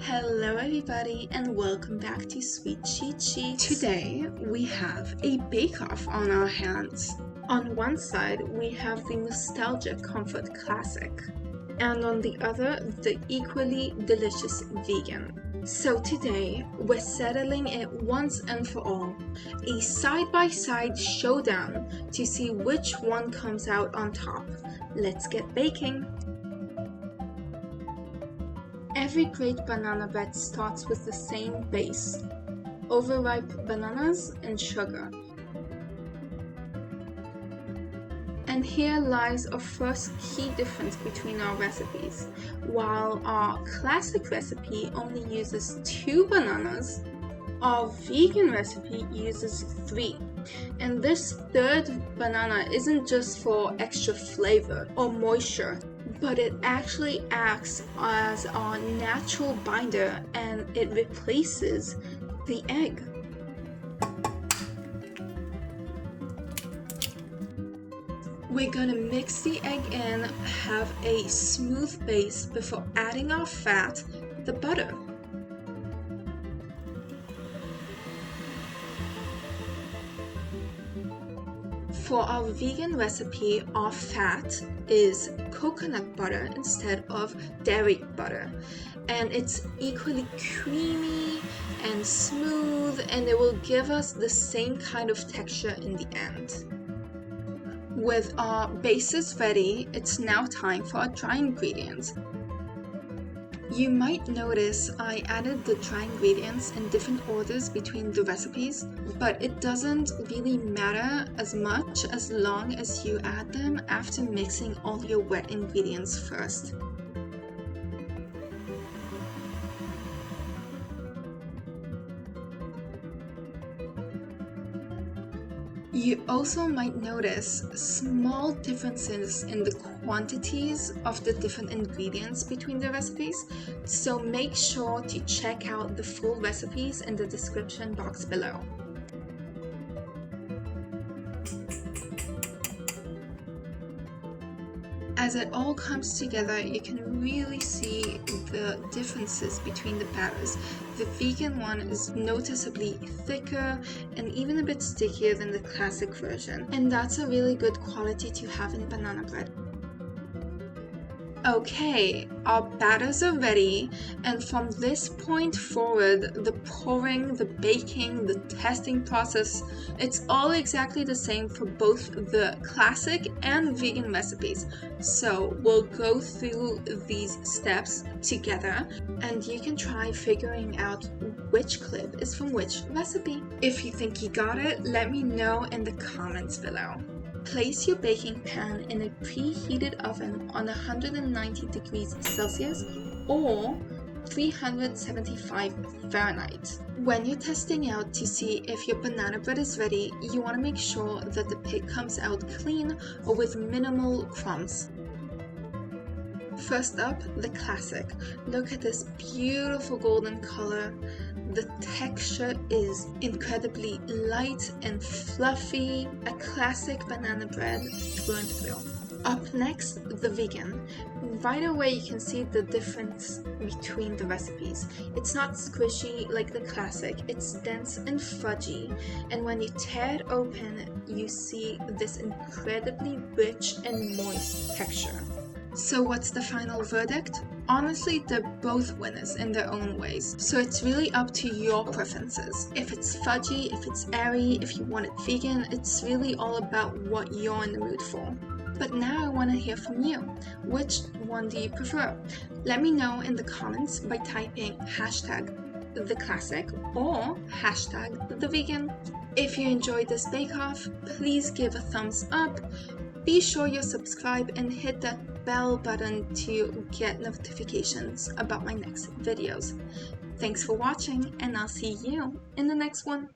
Hello everybody and welcome back to Sweet Cheat Sheets. Today we have a bake-off on our hands. On one side we have the nostalgic comfort classic and on the other the equally delicious vegan. So today we're settling it once and for all, a side-by-side showdown to see which one comes out on top. Let's get baking! Every great banana bread starts with the same base: overripe bananas and sugar. And here lies a first key difference between our recipes. While our classic recipe only uses 2 bananas, our vegan recipe uses 3. And this third banana isn't just for extra flavor or moisture, but it actually acts as our natural binder and it replaces the egg. We're gonna mix the egg in, have a smooth base before adding our fat, the butter. For our vegan recipe, our fat is coconut butter instead of dairy butter, and it's equally creamy and smooth, and it will give us the same kind of texture in the end. With our bases ready, it's now time for our dry ingredients. You might notice I added the dry ingredients in different orders between the recipes, but it doesn't really matter as much as long as you add them after mixing all your wet ingredients first. You also might notice small differences in the quantities of the different ingredients between the recipes, so make sure to check out the full recipes in the description box below. As it all comes together, you can really see the differences between the batters. The vegan one is noticeably thicker and even a bit stickier than the classic version, and that's a really good quality to have in banana bread. Okay, our batters are ready, and from this point forward, the pouring, the baking, the testing process, it's all exactly the same for both the classic and vegan recipes. So we'll go through these steps together, and you can try figuring out which clip is from which recipe. If you think you got it, let me know in the comments below. Place your baking pan in a preheated oven on 190 degrees Celsius or 375 Fahrenheit. When you're testing out to see if your banana bread is ready, you want to make sure that the pig comes out clean or with minimal crumbs. First up, the classic. Look at this beautiful golden color. The texture is incredibly light and fluffy, a classic banana bread through and through. Up next, the vegan. Right away you can see the difference between the recipes. It's not squishy like the classic, it's dense and fudgy, and when you tear it open, you see this incredibly rich and moist texture. So what's the final verdict? Honestly, they're both winners in their own ways, so it's really up to your preferences. If it's fudgy, if it's airy, if you want it vegan, it's really all about what you're in the mood for. But now I want to hear from you. Which one do you prefer? Let me know in the comments by typing #theclassic or #thevegan. If you enjoyed this bake-off, please give a thumbs up. Be sure you subscribe and hit that bell button to get notifications about my next videos. Thanks for watching, and I'll see you in the next one.